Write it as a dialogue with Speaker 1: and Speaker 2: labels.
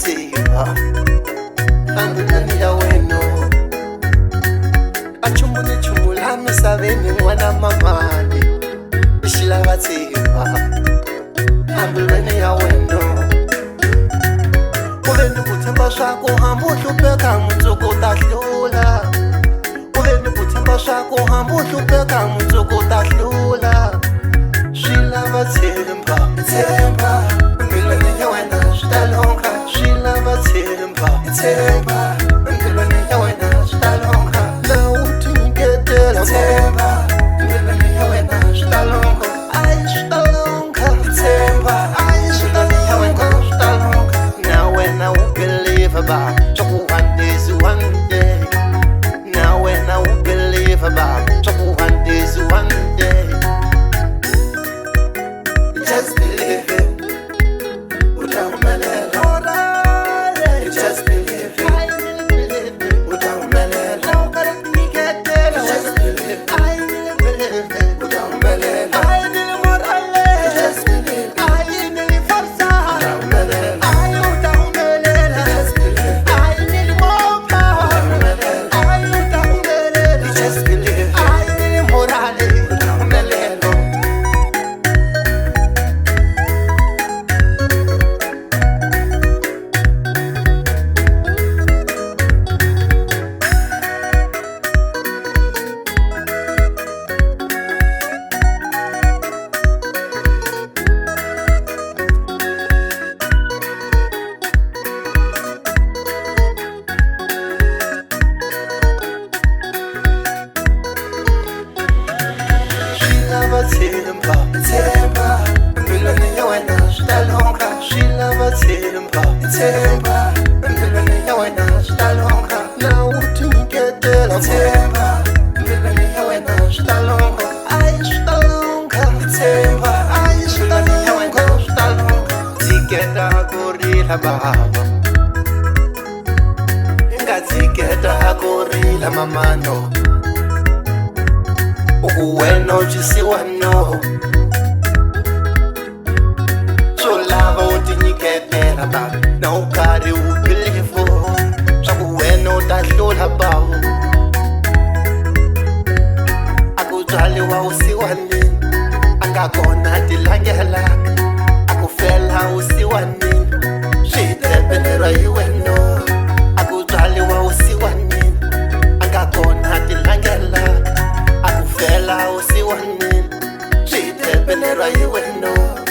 Speaker 1: vatsiva angulani ya wena achumbuni chumbula misaveni n'wana mamani ishila vatsiva angulani ya wena kuveni ku tshemba swaku hambi u hlupheka mundzuku ta hlula kuveni ku tshemba swaku hambi u hlupheka mundzuku ta hlula swi lava tshemba tshemba mbilwini ya wena swi ta lonka swi lava tshemba tshemba mbilwini ya wena swi ta lonka na u tinyiketela tshemba mbilwini ya wena swi ta lonka ai swi ta lonka tshemba ai swi ta ya wena swi ta lonka na wena u believe about swaku one day is one day na wena u believe about swaku one day is one day. Just believe it. Just believe it. Tshemba, tshemba, mbilwini ya wena swi ta lonka swi lava tshemba tshemba mbilwini ya wena swi ta lonka na u tinyiketela tshemba mbilwini ya wena swi ta lonka ai swi ta lonka tshemba ai swi ta ya wena swi ta lonka tshiketa ku rila baba inga tshiketa ku rila mamano wena u jisiwa no swo lava u tinyiketela baba na u karhi u believe swaku wena u ta hlula baba a ku byaliwa usiwanini a nga kona tilangela a ku fela usiwanini swi tepeleriwa hi wena a ku byaliwa usiwanini a nga kona tilangela fela usiwanini swi tepeleriwa hi wena